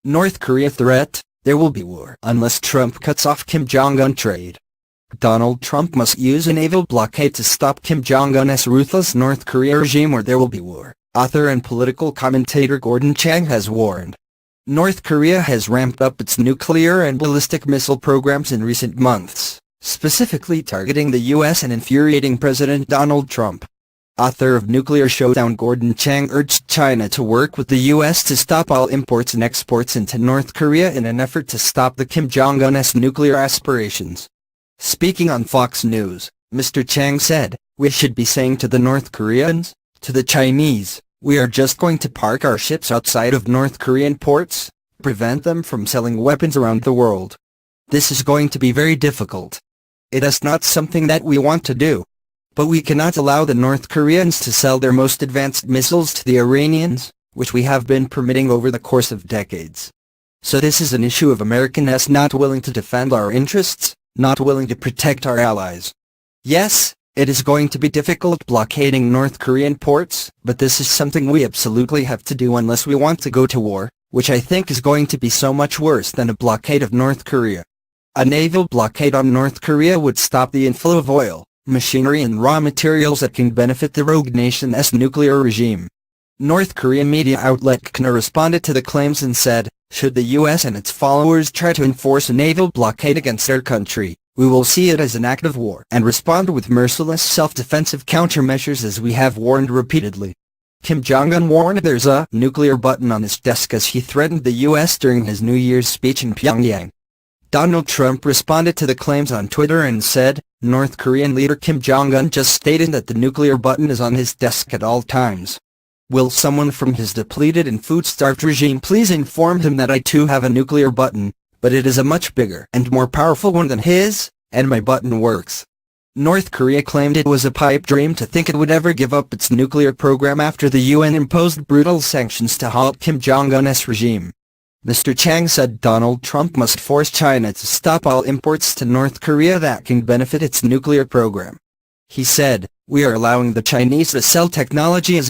North Korea threat: there will be war unless Trump cuts off Kim Jong-un trade. Donald Trump must use a naval blockade to stop Kim Jong-un's ruthless North Korea regime or there will be war, author and political commentator Gordon Chang has warned. North Korea has ramped up its nuclear and ballistic missile programs in recent months, specifically targeting the U.S. and infuriating President Donald Trump. Author of Nuclear Showdown Gordon Chang urged China to work with the U.S. to stop all imports and exports into North Korea in an effort to stop the Kim Jong-un's nuclear aspirations. Speaking on Fox News, Mr. Chang said, "We should be saying to the North Koreans, to the Chinese, we are just going to park our ships outside of North Korean ports, prevent them from selling weapons around the world. This is going to be very difficult. It is not something that we want to do. But we cannot allow the North Koreans to sell their most advanced missiles to the Iranians, which we have been permitting over the course of decades. So this is an issue of Americans not willing to defend our interests, not willing to protect our allies. Yes, it is going to be difficult blockading North Korean ports, but this is something we absolutely have to do unless we want to go to war, which I think is going to be so much worse than a blockade of North Korea. A naval blockade on North Korea would stop the inflow of oil, machinery and raw materials that can benefit the rogue nation's nuclear regime." North Korean media outlet KNA responded to the claims and said, "Should the U.S. and its followers try to enforce a naval blockade against their country, we will see it as an act of war and respond with merciless self-defensive countermeasures as we have warned repeatedly." Kim Jong-un warned there's a nuclear button on his desk as he threatened the U.S. during his New Year's speech in Pyongyang. Donald Trump responded to the claims on Twitter and said, "North Korean leader Kim Jong-un just stated that the nuclear button is on his desk at all times. Will someone from his depleted and food-starved regime please inform him that I too have a nuclear button, but it is a much bigger and more powerful one than his, and my button works." North Korea claimed it was a pipe dream to think it would ever give up its nuclear program after the UN imposed brutal sanctions to halt Kim Jong-un's regime. Mr. Chang said Donald Trump must force China to stop all imports to North Korea that can benefit its nuclear program. He said, "We are allowing the Chinese to sell technology as